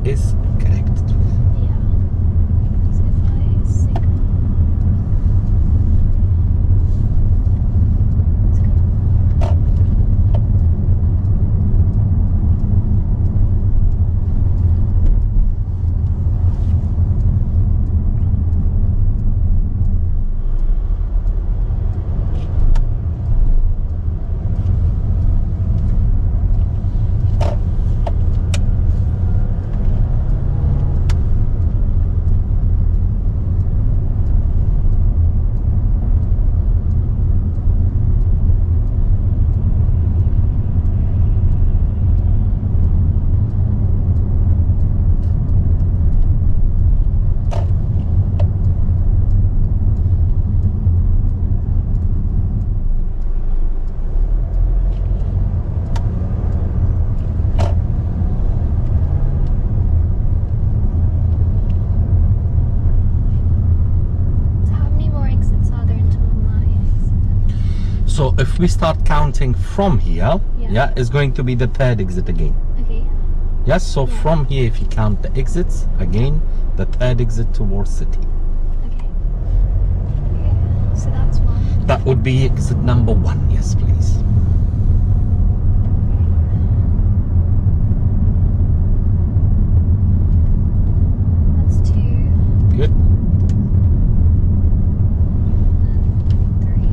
is correct. Yeah. So if I signal. So if we start counting from here, Yeah. it's going to be the third exit again. Okay. Yes, so Yeah. from here, if you count the exits, again, the third exit towards city. Okay. Okay. So that's one. That would be exit number 1, yes please. That's 2. Good. And 3.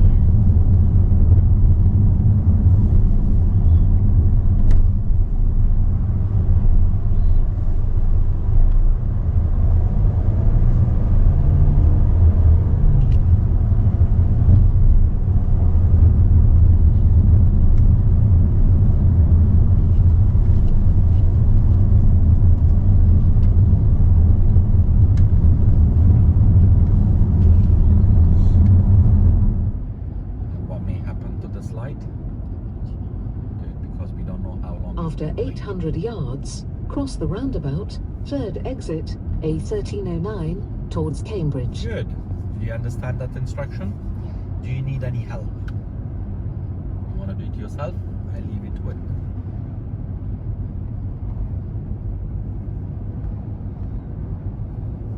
What may happen to this light? Good, because we don't know how long. After 800 yards, cross the roundabout, third exit, A1309, towards Cambridge. Good. Do you understand that instruction? Do you need any help? You want to do it yourself? I leave it with.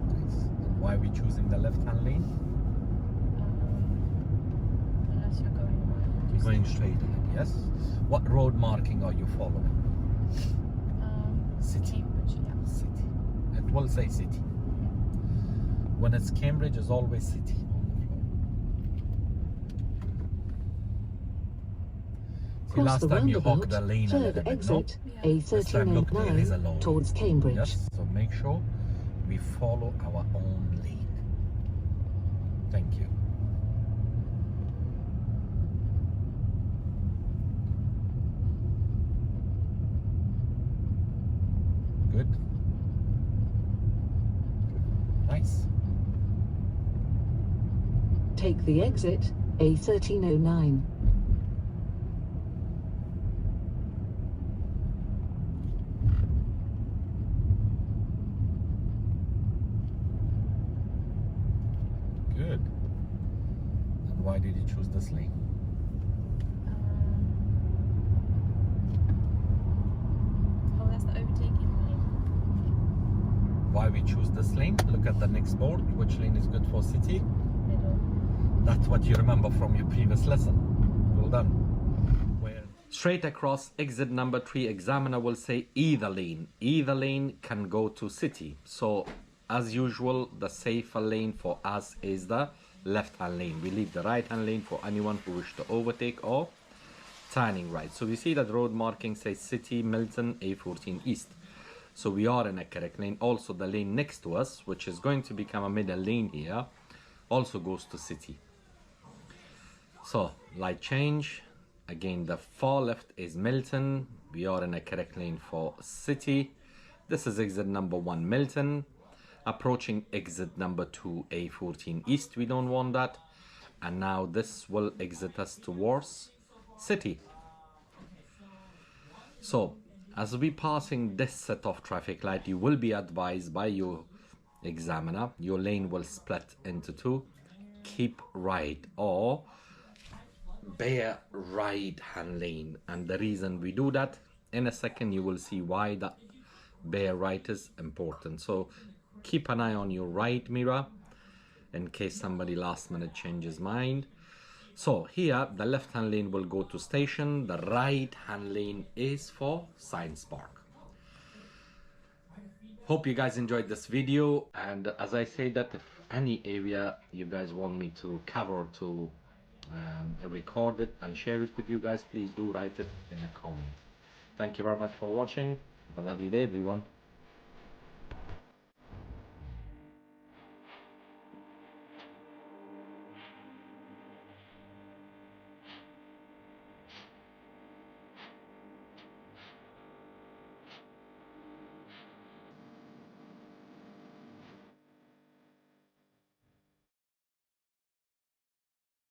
Nice. And why are we choosing the left-hand lane? Unless you're going away. You're going straight ahead, yes? What road marking are you following? City. Cambridge, yeah. City. It will say city. When it's Cambridge, it's always city on the floor. See, Cross last the time you hogged roundabout, the lane a third little bit, no? exit, Yeah. This time, look, there is a A1309, lane. towards Cambridge. Yes, so make sure we follow our own lead. Thank you. Good. Nice. Take the exit, A1309. Good. And why did you choose this lane? Oh, that's the overtaking lane. Why we choose this lane? Look at the next board. Which lane is good for city? Middle. That's what you remember from your previous lesson. Well done. Where straight across exit number 3, examiner will say either lane. Either lane can go to city. So as usual, the safer lane for us is the left-hand lane. We leave the right-hand lane for anyone who wish to overtake or turning right. So we see that road marking says city, Milton, A14 East. So we are in a correct lane. Also the lane next to us, which is going to become a middle lane here, also goes to city. So light change. Again, the far left is Milton. We are in a correct lane for city. This is exit number 1, Milton. Approaching exit number 2, A14 East. We don't want that. And now this will exit us towards city. So as we passing this set of traffic light, you will be advised by your examiner, your lane will split into 2. Keep right or bare right hand lane. And the reason we do that, in a second you will see why that bare right is important. So keep an eye on your right mirror in case somebody last minute changes mind. So here the left hand lane will go to station, the right hand lane is for science park. Hope you guys enjoyed this video, and as I say that if any area you guys want me to cover to record it and share it with you guys, please do write it in a comment. Thank you very much for watching. Have a lovely day everyone.